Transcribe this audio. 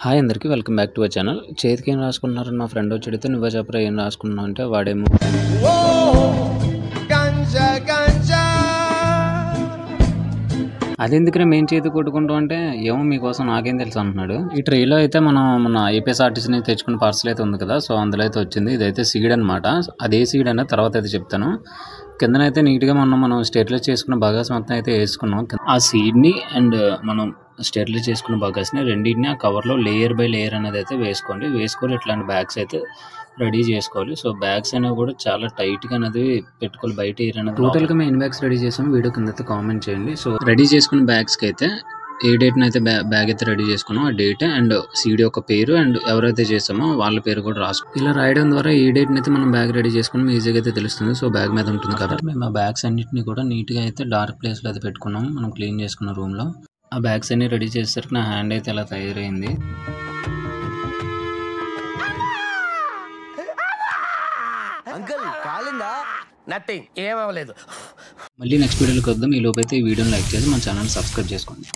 Hi అందరికీ welcome back to our channel. చేతికి ఏం రాసుకుంటున్నారని మా ఫ్రెండ్ వచ్చి అడిగితే నువ్వే చెప్పరా ఏం రాసుకున్నావు అంటే వాడేమో అదెందుకునే మేము చేతి కొట్టుకుంటాం అంటే ఏమో మీకోసం నాకేం తెలుసు అంటున్నాడు. ఈ ట్రైలో అయితే మనం మన ఏపీఎస్ఆర్టీసీని తెచ్చుకున్న పార్సల్ అయితే ఉంది కదా, సో అందులో అయితే వచ్చింది. ఇదైతే సీడ్ అనమాట. అదే సీడ్ అనేది తర్వాత అయితే చెప్తాను. కిందనైతే నీట్గా మనం స్టెరిలైజ్ చేసుకున్న బగాస్ మొత్తం అయితే వేసుకున్నాం. ఆ సీడ్ని అండ్ మనం స్టెరిలైజ్ చేసుకున్న బగాస్ని రెండింటిని ఆ కవర్లో లేయర్ బై లేయర్ అనేది అయితే వేసుకొని ఇట్లాంటి బ్యాగ్స్ అయితే రెడీ చేసుకోవాలి. సో బ్యాగ్స్ అనేవి కూడా చాలా టైట్గా అనేది పెట్టుకోవాలి, బయట ఎయిర్ అనేది. టోటల్గా మేము ఎన్ని బ్యాగ్స్ రెడీ చేసాము వీడియో కింద అయితే కామెంట్ చేయండి. సో రెడీ చేసుకున్న బ్యాగ్స్కి అయితే ఏ డేట్ని అయితే బ్యాగ్ అయితే రెడీ చేసుకున్నాం ఆ డేట్ అండ్ సీడీ యొక్క పేరు అండ్ ఎవరైతే చేసామో వాళ్ళ పేరు కూడా రాసుకో. ఇలా రాయడం ద్వారా ఏ డేట్ని అయితే మనం బ్యాగ్ రెడీ చేసుకున్నాం ఈజీగా అయితే తెలుస్తుంది. సో బ్యాగ్ మీద ఉంటుంది కాబట్టి మేము ఆ బ్యాగ్స్ అన్నింటినీ కూడా నీట్గా అయితే డార్క్ ప్లేస్లో అయితే పెట్టుకున్నాం. మనం క్లీన్ చేసుకున్న రూమ్లో ఆ బ్యాగ్స్ అన్ని రెడీ చేసేసరికి నా హ్యాండ్ అయితే ఇలా తయారైంది. మళ్ళీ నెక్స్ట్ వీడియోలోకి వద్దాం. ఈ లోపు అయితే ఈ వీడియోని లైక్ చేసి మన ఛానల్ సబ్స్క్రైబ్ చేసుకోండి.